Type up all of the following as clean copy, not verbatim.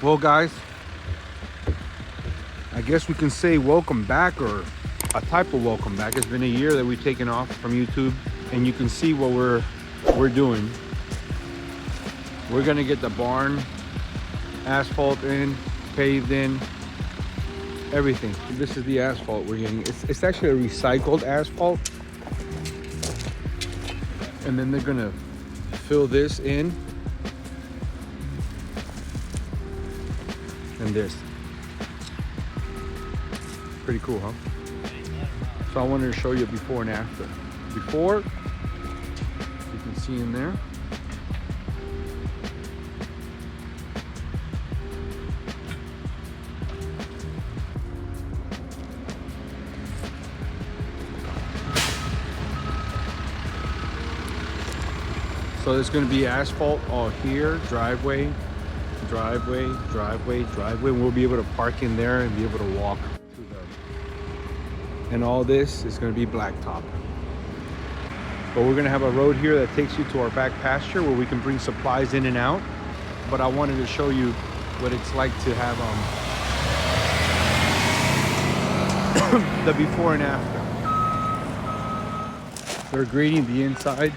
Well, guys, I guess we can say welcome back, or a type of welcome back. It's been a year that we've taken off from YouTube, and you can see what we're doing. We're gonna get the barn asphalt in, paved in, everything. This is the asphalt we're getting. It's actually a recycled asphalt, and then they're gonna fill this in and this. Pretty cool, huh? So I wanted to show you before and after. Before, you can see in there. So there's going to be asphalt all here, driveway, driveway, driveway, driveway. We'll be able to park in there and be able to walk to the. And all this is going to be blacktop. But we're going to have a road here that takes you to our back pasture where we can bring supplies in and out. But I wanted to show you what it's like to have the before and after. They're grading the inside.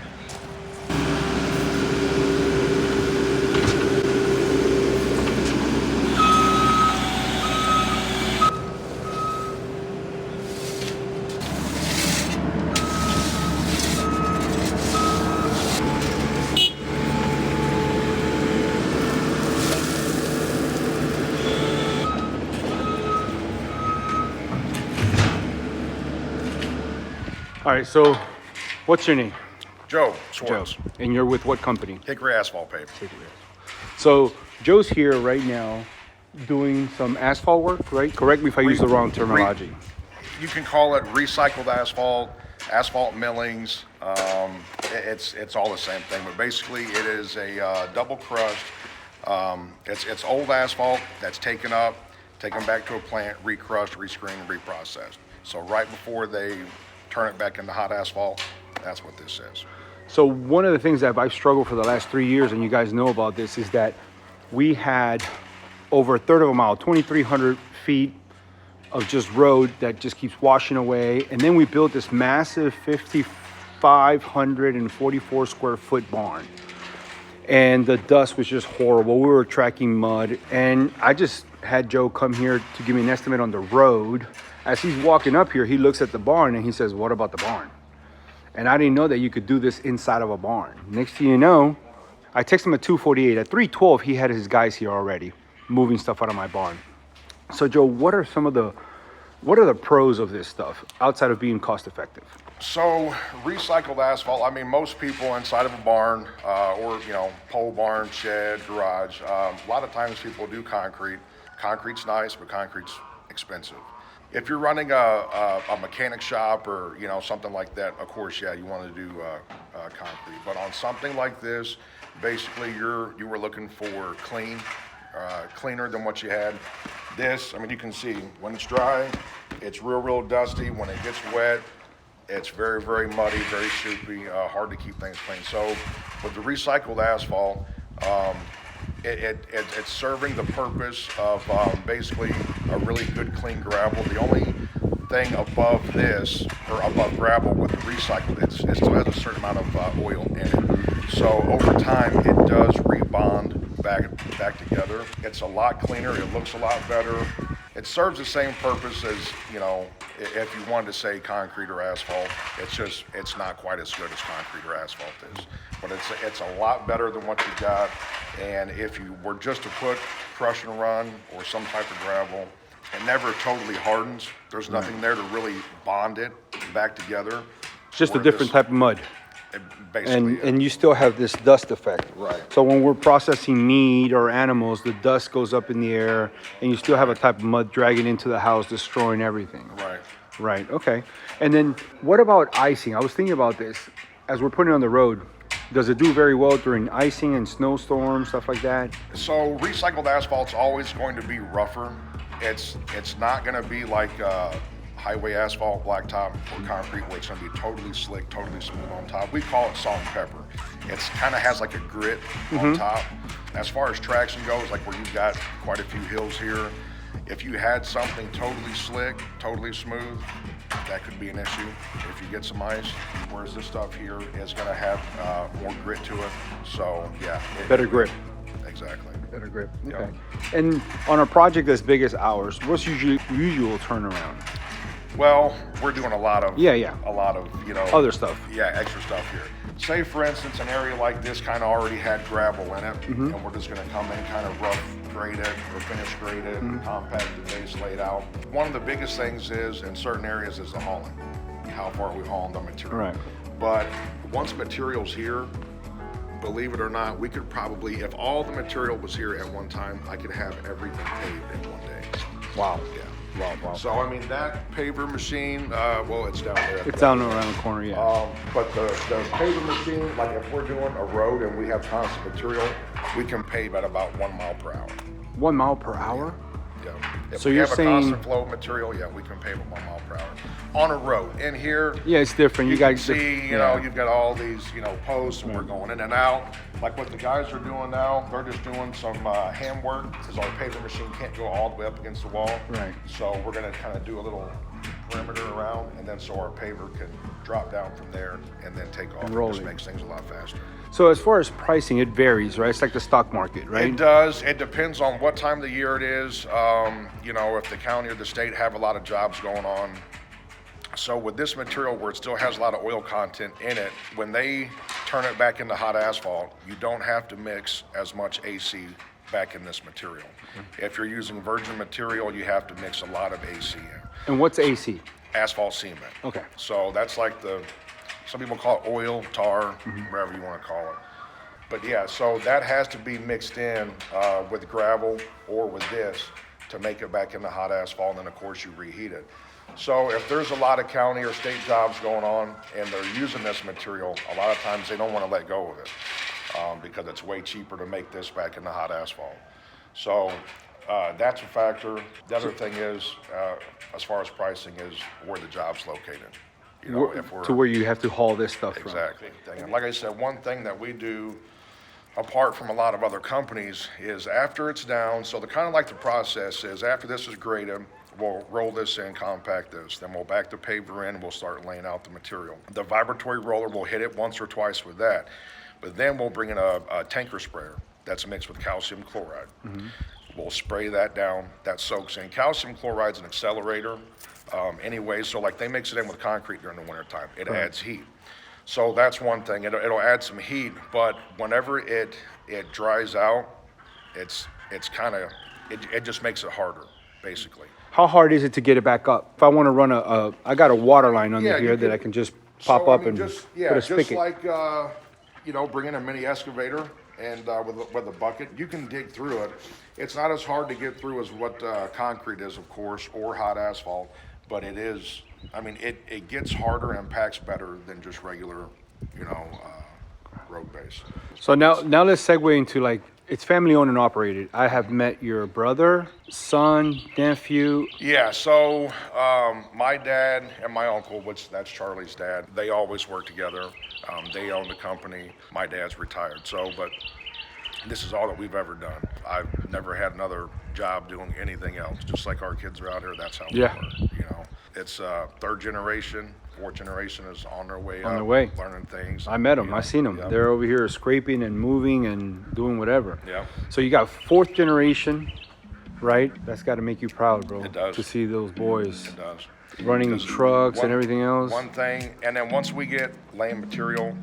All right, so what's your name? Joe Schwartz. Joe. And you're with what company? Hickory Asphalt Paving. So Joe's here right now doing some asphalt work, right? Correct me if I use the wrong terminology. You can call it recycled asphalt, asphalt millings. It's all the same thing, but basically it is a double crushed. It's old asphalt that's taken back to a plant, recrushed, rescreened, reprocessed. So right before they turn it back into hot asphalt, that's what this is. So one of the things that I've struggled for the last 3 years, and you guys know about this, is that we had over a third of a mile, 2,300 feet of just road that just keeps washing away. And then we built this massive 5,544 square foot barn. And the dust was just horrible. We were tracking mud. And I just had Joe come here to give me an estimate on the road. As he's walking up here, he looks at the barn and he says, "What about the barn?" And I didn't know that you could do this inside of a barn. Next thing you know, I text him at 2:48. At 3:12, he had his guys here already, moving stuff out of my barn. So Joe, what are the pros of this stuff outside of being cost effective? So recycled asphalt, I mean, most people inside of a barn or, pole barn, shed, garage, a lot of times people do concrete. Concrete's nice, but concrete's expensive. If you're running a mechanic shop or, something like that, of course, yeah, you want to do concrete. But on something like this, basically you were looking for cleaner than what you had. This, I mean, you can see when it's dry, it's real dusty. When it gets wet, it's very, very muddy, very soupy, hard to keep things clean. So with the recycled asphalt, it's serving the purpose of basically a really good clean gravel. The only thing above this, or above gravel with the recycled, it still has a certain amount of oil in it. So over time, it does rebond back together. It's a lot cleaner, it looks a lot better. It serves the same purpose as, if you wanted to say concrete or asphalt. It's not quite as good as concrete or asphalt is. But it's a lot better than what you got. And if you were just to put crush and run or some type of gravel, it never totally hardens. There's nothing there to really bond it back together. It's just a different type of mud. Basically, and you still have this dust effect. Right. So when we're processing meat or animals, the dust goes up in the air, and you still have a type of mud dragging into the house, destroying everything. Right. Right, okay. And then what about icing? I was thinking about this. As we're putting it on the road, does it do very well during icing and snowstorms, stuff like that? So recycled asphalt's always going to be rougher. It's not going to be like highway asphalt, blacktop, or concrete, where it's going to be totally slick, totally smooth on top. We call it salt and pepper. It's kind of has like a grit on top. As far as traction goes, like where you've got quite a few hills here, if you had something totally slick, totally smooth, that could be an issue if you get some ice. Whereas this stuff here is going to have more grit to it. So yeah, Better grip. Exactly. Better grip. Yep. Okay. And on a project as big as ours, what's usual turnaround? Well, we're doing a lot of a lot of other stuff. Yeah, extra stuff here. Say for instance, an area like this kind of already had gravel in it, and we're just going to come in, kind of rough grade it or finish grade it, compact the base, laid out. One of the biggest things is in certain areas is the hauling. How far we hauling the material. Right. But once material's here, believe it or not, we could probably, if all the material was here at one time, I could have everything paved in one day. Wow. Yeah. Wow. So I mean that paver machine, well, it's down there. It's down around the corner, yeah. But the paver machine, like if we're doing a road and we have constant material, we can pave at about 1 mile per hour. 1 mile per hour? Yeah. If So we you're have saying- a constant flow of material, yeah, we can pave at 1 mile per hour on a road. In here, Yeah, it's different. you got can see, you know, you've got all these, posts, and we're going in and out. Like what the guys are doing now, they're just doing some hand work, because our paver machine can't go all the way up against the wall. Right. So we're gonna kind of do a little perimeter around, and then so our paver can drop down from there and then take off. And It roll just it. makes things a lot faster. So as far as pricing, it varies, right? It's like the stock market, right? It does. It depends on what time of the year it is. If the county or the state have a lot of jobs going on. So with this material where it still has a lot of oil content in it, when they turn it back into hot asphalt, you don't have to mix as much AC back in this material. If you're using virgin material, you have to mix a lot of AC in. And what's AC? Asphalt cement. Okay. So that's like some people call it oil, tar, whatever you want to call it. But yeah, so that has to be mixed in with gravel or with this to make it back into hot asphalt, and then of course you reheat it. So if there's a lot of county or state jobs going on and they're using this material, a lot of times they don't want to let go of it because it's way cheaper to make this back into hot asphalt. So that's a factor. The other thing is, as far as pricing, is where the job's located. To where you have to haul this stuff from. Exactly. And like I said, one thing that we do apart from a lot of other companies is after it's down, so the kind of like the process is after this is graded, we'll roll this in, compact this, then we'll back the paver in and we'll start laying out the material. The vibratory roller, will hit it once or twice with that, but then we'll bring in a tanker sprayer that's mixed with calcium chloride. We'll spray that down, that soaks in. Calcium chloride's an accelerator anyway, so like they mix it in with concrete during the wintertime. It adds heat. So that's one thing, it'll add some heat, but whenever it dries out, it just makes it harder, basically. How hard is it to get it back up? If I want to run I got a water line under Yeah, here you that could- I can just pop So, I up mean, and just put a just spigot. like bringing a mini excavator and with a bucket, you can dig through it. It's not as hard to get through as what concrete is, of course, or hot asphalt, but it is. I mean, it gets harder and packs better than just regular, road base. So now let's segue into like, it's family owned and operated. I have met your brother, son, nephew. Yeah, so my dad and my uncle, which that's Charlie's dad, they always work together. They own the company. My dad's retired, but this is all that we've ever done. I've never had another job doing anything else. Just like our kids are out here, that's how we Yeah. work. It's third generation, fourth generation is on their way On up, their way. learning things. I met them. I seen them. Yep. They're over here scraping and moving and doing whatever. Yeah. So you got fourth generation, right? That's got to make you proud, bro. It does. To see those boys It does. running Because trucks and everything else. One thing, and then once we get laying material,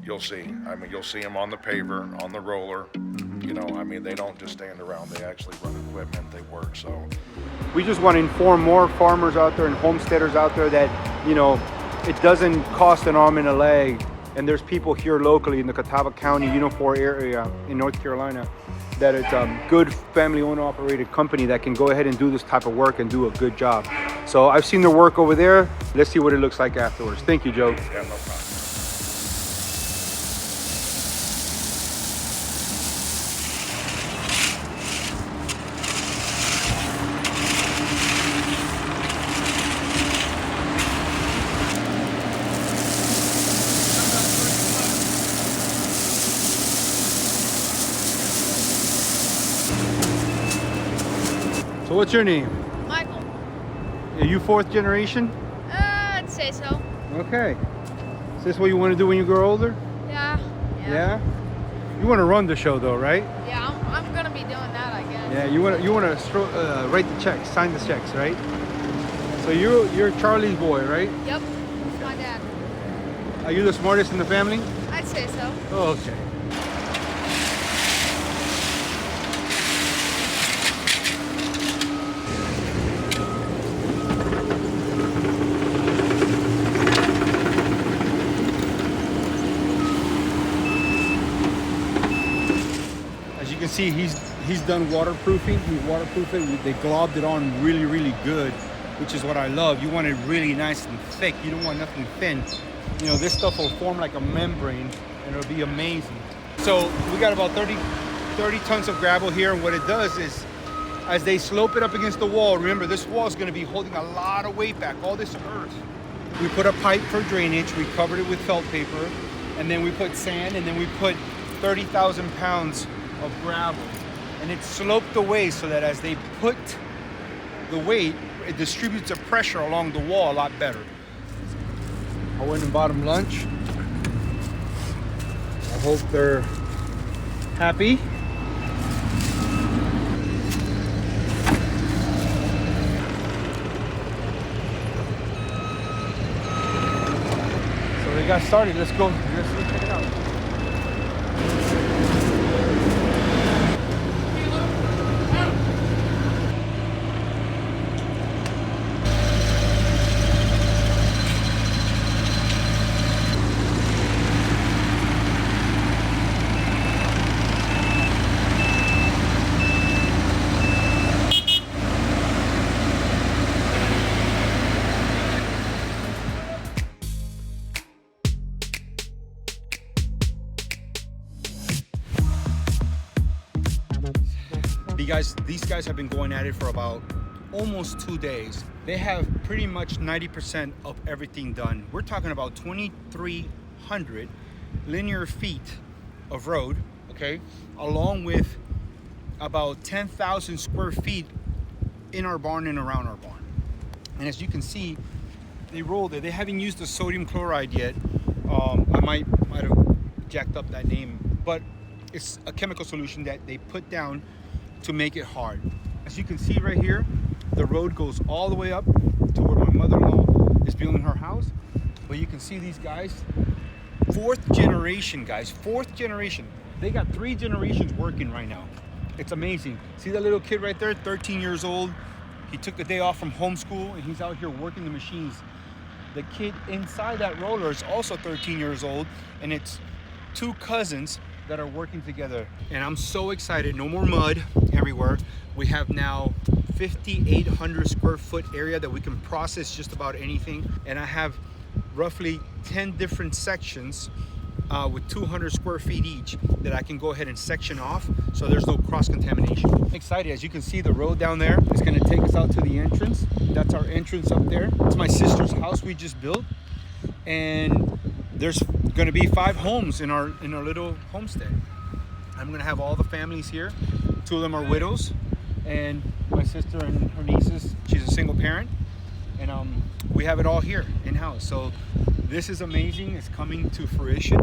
you'll see. I mean, you'll see them on the paver, on the roller. They don't just stand around. They actually run equipment. They work. So We just want to inform more farmers out there and homesteaders out there that, it doesn't cost an arm and a leg. And there's people here locally in the Catawba County, Unifor area in North Carolina, that it's a good family-owned operated company that can go ahead and do this type of work and do a good job. So I've seen their work over there. Let's see what it looks like afterwards. Thank you, Joe. yeah, no problem. So what's your name? Michael. Are you fourth generation? I'd say so. Okay. Is this what you want to do when you grow older? Yeah. Yeah? You want to run the show though, right? Yeah, I'm gonna be doing that, I guess. Yeah, you want to write the checks, sign the checks, right? So you're Charlie's boy, right? Yep. It's my dad. Are you the smartest in the family? I'd say so. Oh, okay. As you can see, he's done waterproofing. He waterproofed it. They globbed it on really, really good, which is what I love. You want it really nice and thick. You don't want nothing thin. You know, this stuff will form like a membrane and it'll be amazing. So we got about 30 tons of gravel here, and what it does is as they slope it up against the wall, remember this wall is going to be holding a lot of weight back, all this earth. We put a pipe for drainage, we covered it with felt paper, and then we put sand, and then we put 30,000 pounds of gravel, and it's sloped away so that as they put the weight, it distributes the pressure along the wall a lot better. I went and bought them lunch. I hope they're happy. So they got started. Let's go. Let's go check it out. These guys have been going at it for about almost 2 days. They have pretty much 90% of everything done. We're talking about 2,300 linear feet of road, okay, along with about 10,000 square feet in our barn and around our barn. And as you can see, they rolled it. They haven't used the sodium chloride yet. I might have jacked up that name, but it's a chemical solution that they put down to make it hard. As you can see right here, the road goes all the way up to where my mother-in-law is building her house. But you can see these guys, fourth generation guys, fourth generation. They got 3 generations working right now. It's amazing. See that little kid right there, 13 years old. He took the day off from homeschool and he's out here working the machines. The kid inside that roller is also 13 years old, and it's 2 cousins that are working together. And I'm so excited. No more mud everywhere. We have now 5,800 square foot area that we can process just about anything. And I have roughly 10 different sections with 200 square feet each that I can go ahead and section off so there's no cross-contamination. I'm excited. As you can see, the road down there is going to take us out to the entrance. That's our entrance up there. It's my sister's house we just built, and there's going to be 5 homes in our little homestead. I'm going to have all the families here. 2 of them are widows, and my sister and her nieces, she's a single parent, and we have it all here in-house. So this is amazing. It's coming to fruition.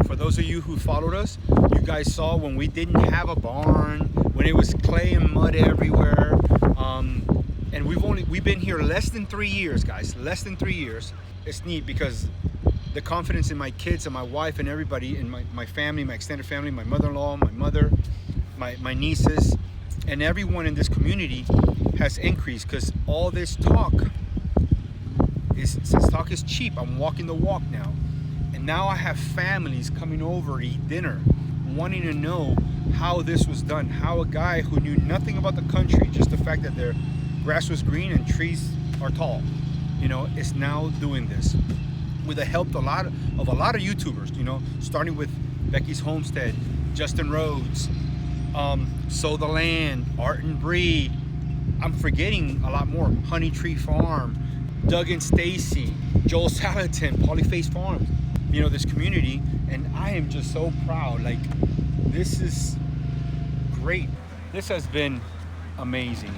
For those of you who followed us, you guys saw when we didn't have a barn, when it was clay and mud everywhere, and we've been here less than 3 years, guys, less than 3 years. It's neat because the confidence in my kids and my wife and everybody in my family, my extended family, my mother-in-law, my mother, my nieces, and everyone in this community has increased because all this talk since talk is cheap, I'm walking the walk now. And now I have families coming over to eat dinner, wanting to know how this was done, how a guy who knew nothing about the country, just the fact that their grass was green and trees are tall, you know, is now doing this with the help of a lot of YouTubers, you know, starting with Becky's Homestead, Justin Rhodes, Sow the Land, Art and Bree. I'm forgetting a lot more. Honey Tree Farm, Doug and Stacy, Joel Salatin, Polyface Farms, you know, this community. And I am just so proud. Like, this is great. This has been amazing.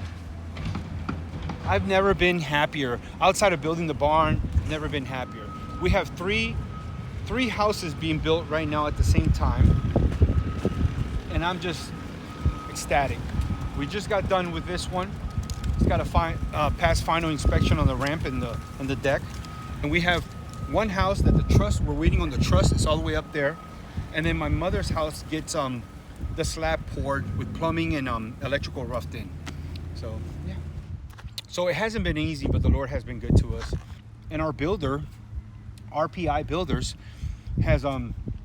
I've never been happier. Outside of building the barn, never been happier. We have three houses being built right now at the same time, and I'm just ecstatic. We just got done with this one. It's got to pass final inspection on the ramp and the deck, and we have one house that the truss, we're waiting on the truss. It's all the way up there, and then my mother's house gets the slab poured with plumbing and electrical roughed in. So yeah. So it hasn't been easy, but the Lord has been good to us. And our builder, RPI Builders, has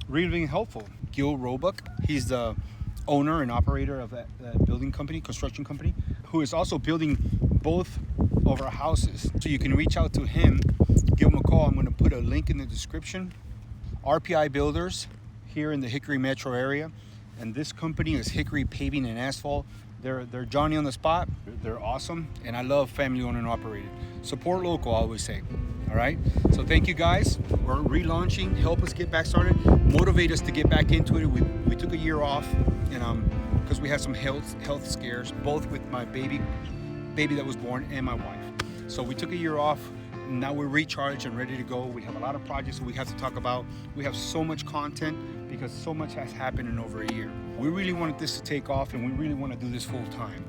really been helpful. Gil Roebuck, he's the owner and operator of that building company, construction company, who is also building both of our houses. So you can reach out to him, give him a call. I'm going to put a link in the description. RPI Builders here in the Hickory metro area, and this company is Hickory Paving and Asphalt. They're Johnny on the spot. They're awesome, and I love family owned and operated. Support local, I always say. All right. So thank you guys. We're relaunching. Help us get back started. Motivate us to get back into it. We took a year off, and because we had some health scares, both with my baby that was born and my wife. So we took a year off. Now we're recharged and ready to go. We have a lot of projects that we have to talk about. We have so much content because so much has happened in over a year. We really wanted this to take off, and we really want to do this full time.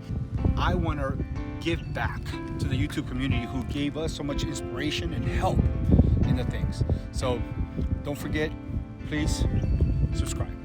I want to give back to the YouTube community who gave us so much inspiration and help in the things. So don't forget, please subscribe.